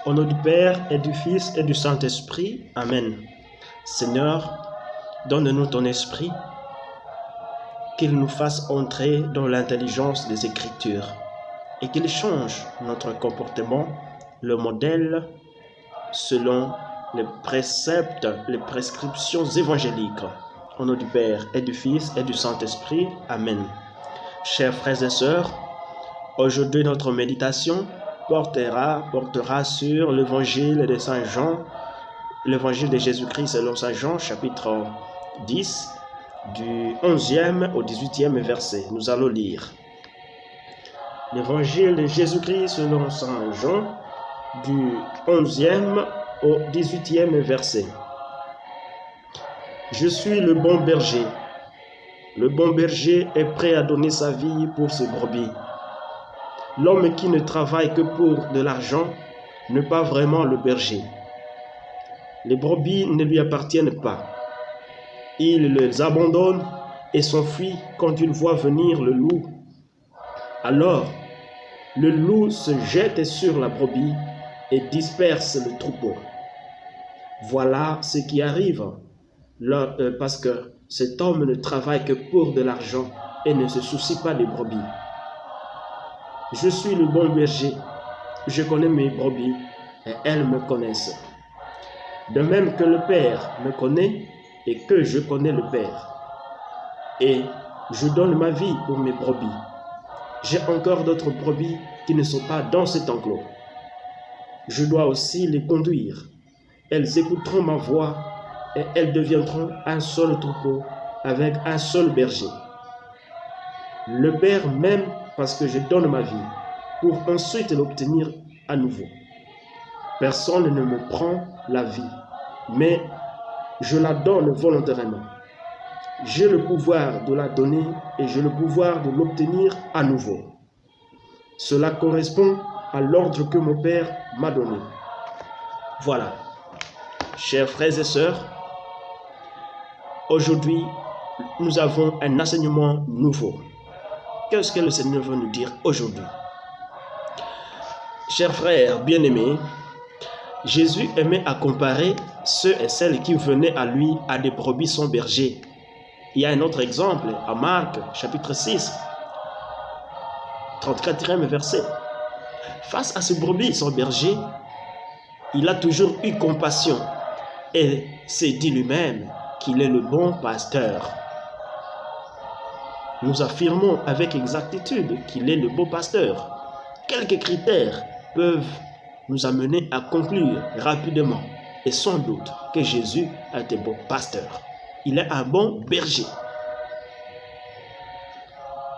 Au nom du Père et du Fils et du Saint-Esprit. Amen. Seigneur, donne-nous ton esprit, qu'il nous fasse entrer dans l'intelligence des Écritures et qu'il change notre comportement, le modèle selon les préceptes, les prescriptions évangéliques. Au nom du Père et du Fils et du Saint-Esprit. Amen. Chers frères et sœurs, aujourd'hui notre méditation portera sur l'évangile de Saint Jean, l'évangile de Jésus-Christ selon Saint Jean, chapitre 10, du 11e au 18e verset. Nous allons lire l'évangile de Jésus-Christ selon Saint Jean, du 11e au 18e verset. Je suis le bon berger. Le bon berger est prêt à donner sa vie pour ses brebis. L'homme qui ne travaille que pour de l'argent n'est pas vraiment le berger. Les brebis ne lui appartiennent pas. Il les abandonne et s'enfuit quand il voit venir le loup. Alors, le loup se jette sur la brebis et disperse le troupeau. Voilà ce qui arrive parce que cet homme ne travaille que pour de l'argent et ne se soucie pas des brebis. Je suis le bon berger, je connais mes brebis et elles me connaissent. De même que le Père me connaît et que je connais le Père. Et je donne ma vie pour mes brebis. J'ai encore d'autres brebis qui ne sont pas dans cet enclos. Je dois aussi les conduire. Elles écouteront ma voix et elles deviendront un seul troupeau avec un seul berger. Le Père m'aime parce que je donne ma vie pour ensuite l'obtenir à nouveau. Personne ne me prend la vie, mais je la donne volontairement. J'ai le pouvoir de la donner et j'ai le pouvoir de l'obtenir à nouveau. Cela correspond à l'ordre que mon Père m'a donné. Voilà. Chers frères et sœurs, aujourd'hui, nous avons un enseignement nouveau. Qu'est-ce que le Seigneur veut nous dire aujourd'hui? Chers frères bien-aimés, Jésus aimait à comparer ceux et celles qui venaient à lui à des brebis sans berger. Il y a un autre exemple à Marc, chapitre 6, 34e verset. Face à ce brebis sans berger, il a toujours eu compassion et s'est dit lui-même qu'il est le bon pasteur. Nous affirmons avec exactitude qu'il est le bon pasteur. Quelques critères peuvent nous amener à conclure rapidement et sans doute que Jésus est un bon pasteur. Il est un bon berger.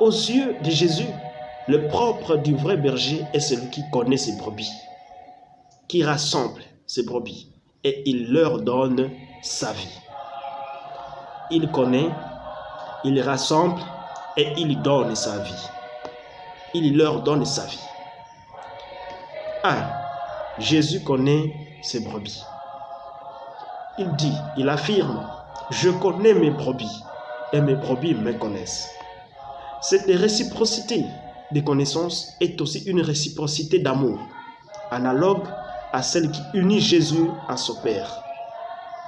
Aux yeux de Jésus, le propre du vrai berger est celui qui connaît ses brebis, qui rassemble ses brebis et il leur donne sa vie. Il connaît, il rassemble et il donne sa vie. Il leur donne sa vie. 1. Jésus connaît ses brebis. Il affirme, je connais mes brebis et mes brebis me connaissent. Cette réciprocité de connaissance est aussi une réciprocité d'amour, analogue à celle qui unit Jésus à son Père.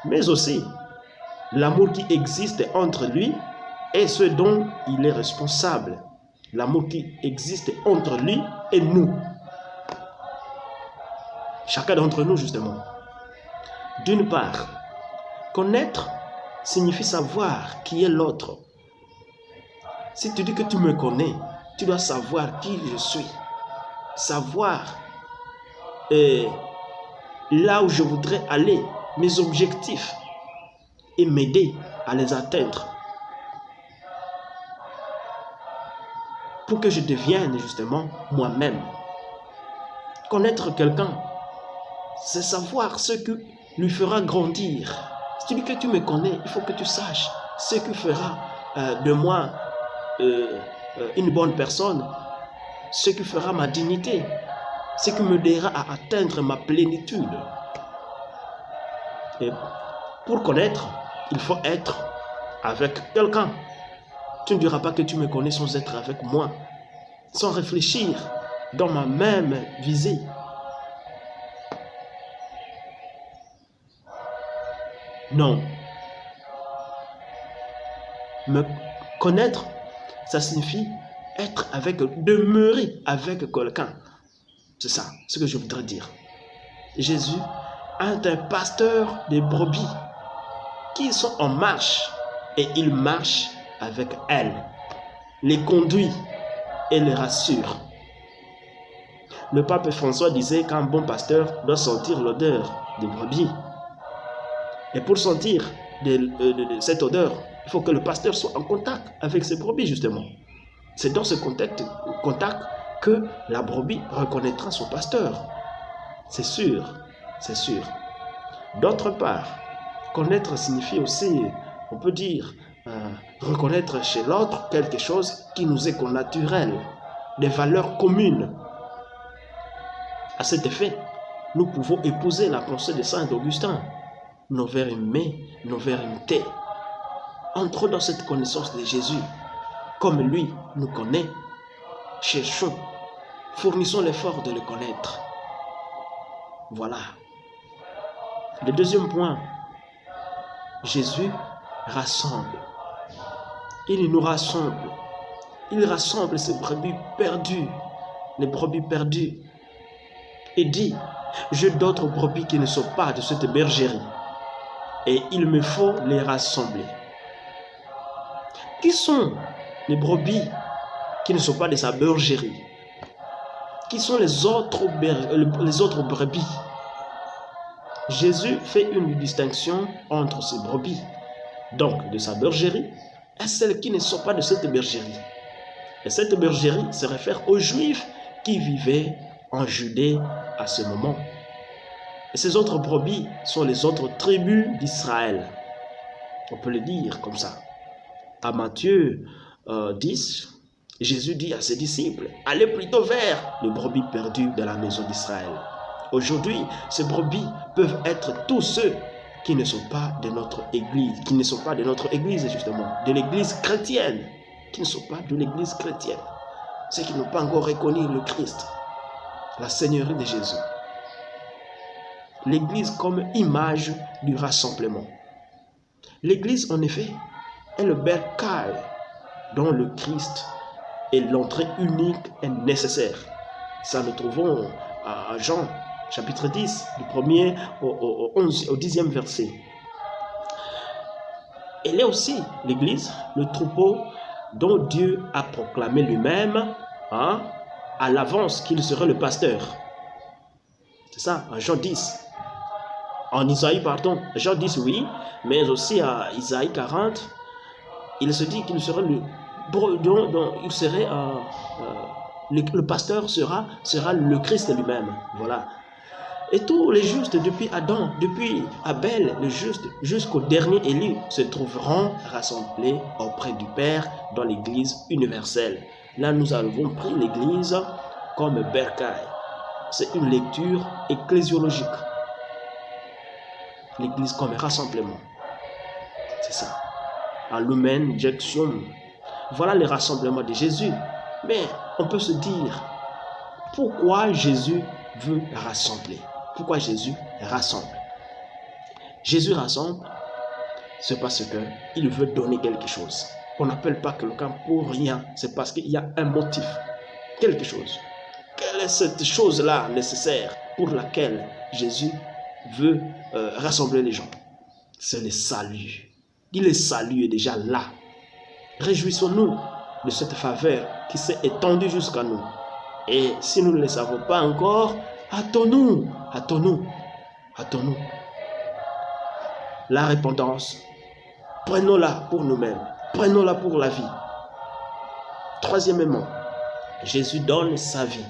Mais aussi, l'amour qui existe entre lui et ce dont il est responsable. L'amour qui existe entre lui et nous. Chacun d'entre nous, justement. D'une part, connaître signifie savoir qui est l'autre. Si tu dis que tu me connais, tu dois savoir qui je suis. Savoir là où je voudrais aller, mes objectifs, et m'aider à les atteindre. Pour que je devienne justement moi-même. Connaître quelqu'un, c'est savoir ce qui lui fera grandir. Si tu dis que tu me connais, il faut que tu saches ce qui fera de moi une bonne personne, ce qui fera ma dignité, ce qui m'aidera à atteindre ma plénitude. Et pour connaître, il faut être avec quelqu'un. Tu ne diras pas que tu me connais sans être avec moi, sans réfléchir dans ma même visée. Non. Me connaître, ça signifie être avec, demeurer avec quelqu'un. C'est ça, ce que je voudrais dire. Jésus est un pasteur des brebis qui sont en marche et il marche avec elles, les conduit et les rassure. Le pape François disait qu'un bon pasteur doit sentir l'odeur des brebis. Et pour sentir cette odeur, il faut que le pasteur soit en contact avec ses brebis, justement. C'est dans ce contact que la brebis reconnaîtra son pasteur. C'est sûr, c'est sûr. D'autre part, connaître signifie aussi, on peut dire, reconnaître chez l'autre quelque chose qui nous est connaturel, des valeurs communes. À cet effet, nous pouvons épouser la pensée de Saint Augustin. Nos vers aimés, nos vers imités. Entrons dans cette connaissance de Jésus. Comme lui nous connaît, cherchons, fournissons l'effort de le connaître. Voilà. Le deuxième point, Jésus rassemble. Il nous rassemble. Il rassemble ces brebis perdues, les brebis perdues. Et dit, j'ai d'autres brebis qui ne sont pas de cette bergerie. Et il me faut les rassembler. Qui sont les brebis qui ne sont pas de sa bergerie? Qui sont les autres brebis? Jésus fait une distinction entre ces brebis, donc de sa bergerie, et celles qui ne sont pas de cette bergerie. Et cette bergerie se réfère aux Juifs qui vivaient en Judée à ce moment. Et ces autres brebis sont les autres tribus d'Israël. On peut le dire comme ça. À Matthieu 10, Jésus dit à ses disciples, allez plutôt vers les brebis perdues de la maison d'Israël. Aujourd'hui, ces brebis peuvent être tous ceux qui ne sont pas de notre église, justement, de l'église chrétienne, qui ne sont pas de l'église chrétienne, ceux qui n'ont pas encore reconnu le Christ, la Seigneurie de Jésus. L'église comme image du rassemblement. L'église, en effet, est le bercail dont le Christ et l'entrée unique est nécessaire. Ça nous trouvons à Jean, chapitre 10, du 1er au 10e verset. Elle est aussi, l'église, le troupeau dont Dieu a proclamé lui-même à l'avance qu'il serait le pasteur. C'est ça, en Jean 10. En Isaïe, pardon, Jean 10, oui, mais aussi à Isaïe 40, il se dit qu'il serait le pasteur sera le Christ lui-même. Voilà. Et tous les justes, depuis Adam, depuis Abel, le juste, jusqu'au dernier élu, se trouveront rassemblés auprès du Père dans l'église universelle. Là, nous avons pris l'église comme bercail. C'est une lecture ecclésiologique. L'église comme rassemblement. C'est ça. À l'humaine, injection. Voilà le rassemblement de Jésus. Mais on peut se dire, pourquoi Jésus veut rassembler? Pourquoi Jésus rassemble? Jésus rassemble, c'est parce qu'il veut donner quelque chose. On n'appelle pas quelqu'un pour rien, c'est parce qu'il y a un motif, quelque chose. Quelle est cette chose-là nécessaire pour laquelle Jésus veut rassembler les gens? C'est le salut. Le salut est déjà là. Réjouissons-nous de cette faveur qui s'est étendue jusqu'à nous. Et si nous ne le savons pas encore, hâtons-nous. La repentance, prenons-la pour nous-mêmes. Prenons-la pour la vie. Troisièmement, Jésus donne sa vie.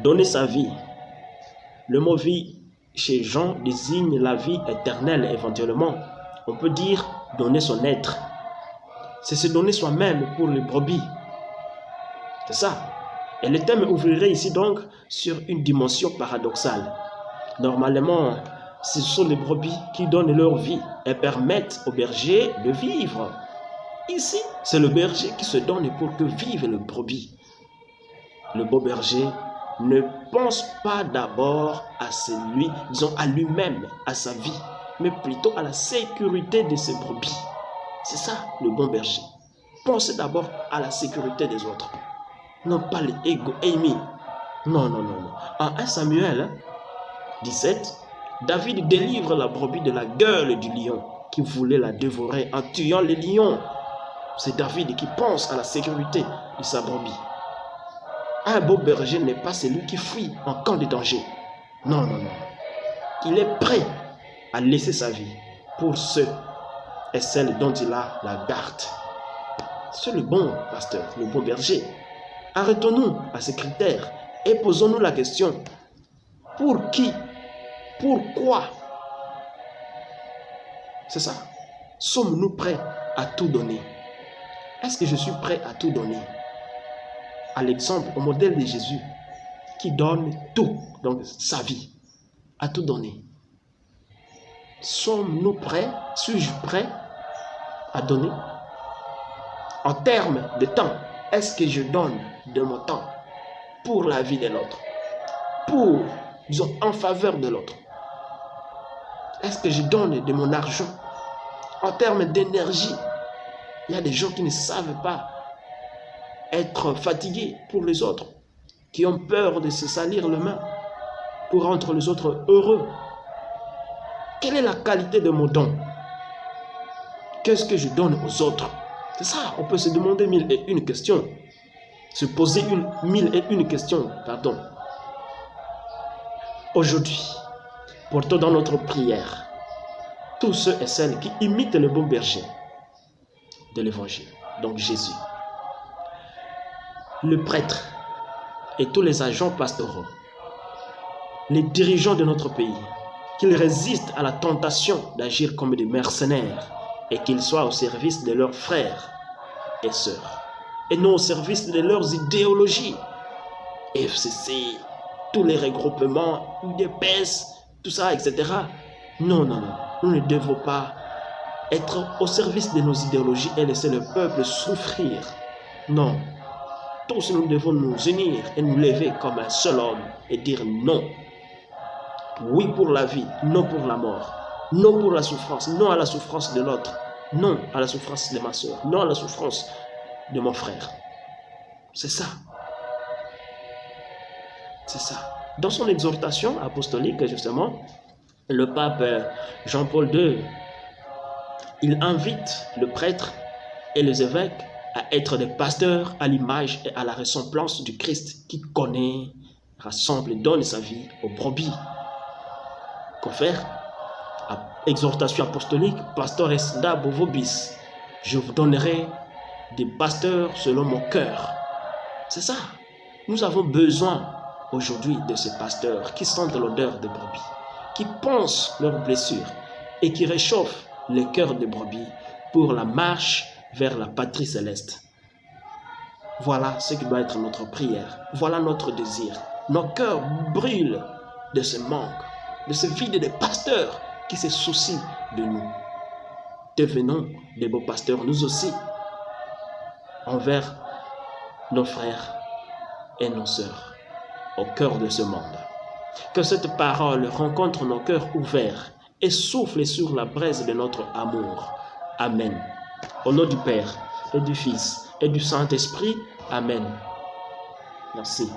Donner sa vie. Le mot vie chez Jean désigne la vie éternelle éventuellement. On peut dire donner son être. C'est se donner soi-même pour les brebis. C'est ça. Et le thème ouvrirait ici donc sur une dimension paradoxale. Normalement, ce sont les brebis qui donnent leur vie et permettent au berger de vivre. Ici, c'est le berger qui se donne pour que vive le brebis. Le beau berger ne pense pas d'abord à celui, disons à lui-même, à sa vie, mais plutôt à la sécurité de ses brebis. C'est ça le bon berger. Pensez d'abord à la sécurité des autres, non pas l'ego aimé. Non. En 1 Samuel 17, David délivre la brebis de la gueule du lion qui voulait la dévorer en tuant le lion. C'est David qui pense à la sécurité de sa brebis. Un beau berger n'est pas celui qui fuit en camp de danger. Non. Il est prêt à laisser sa vie pour ceux et celles dont il a la garde. C'est le bon pasteur, le bon berger. Arrêtons-nous à ces critères et posons-nous la question. Pour qui? Pourquoi? C'est ça. Sommes-nous prêts à tout donner? Est-ce que je suis prêt à tout donner? À l'exemple, au modèle de Jésus, qui donne tout, donc sa vie, à tout donner. Sommes-nous prêts? Suis-je prêt à donner? En termes de temps, est-ce que je donne de mon temps pour la vie de l'autre? Pour, disons, en faveur de l'autre? Est-ce que je donne de mon argent? En termes d'énergie, il y a des gens qui ne savent pas être fatigués pour les autres, qui ont peur de se salir les mains pour rendre les autres heureux. Quelle est la qualité de mon don? Qu'est-ce que je donne aux autres? C'est ça, on peut se demander mille et une questions. Se poser mille et une questions, pardon. Aujourd'hui, portons dans notre prière tous ceux et celles qui imitent le bon berger de l'évangile, donc Jésus. Le prêtre et tous les agents pastoraux, les dirigeants de notre pays, qu'ils résistent à la tentation d'agir comme des mercenaires et qu'ils soient au service de leurs frères et sœurs et non au service de leurs idéologies. FCC, tous les regroupements, UDPS, tout ça, etc. Non, nous ne devons pas être au service de nos idéologies et laisser le peuple souffrir. Non. Tous nous devons nous unir et nous lever comme un seul homme et dire non. Oui pour la vie, non pour la mort. Non pour la souffrance, non à la souffrance de l'autre. Non à la souffrance de ma soeur, non à la souffrance de mon frère. C'est ça. C'est ça. Dans son exhortation apostolique, justement, le pape Jean-Paul II, il invite le prêtre et les évêques à être des pasteurs à l'image et à la ressemblance du Christ qui connaît, rassemble et donne sa vie aux brebis. Confère, exhortation apostolique, pastores dabo vobis, je vous donnerai des pasteurs selon mon cœur. C'est ça. Nous avons besoin aujourd'hui de ces pasteurs qui sentent l'odeur des brebis, qui pensent leurs blessures et qui réchauffent les cœurs des brebis pour la marche vers la patrie céleste. Voilà ce qui doit être notre prière. Voilà notre désir. Nos cœurs brûlent de ce manque, de ce vide de pasteurs qui se soucient de nous. Devenons des beaux pasteurs, nous aussi, envers nos frères et nos sœurs au cœur de ce monde. Que cette parole rencontre nos cœurs ouverts et souffle sur la braise de notre amour. Amen. Au nom du Père et du Fils et du Saint-Esprit. Amen. Merci.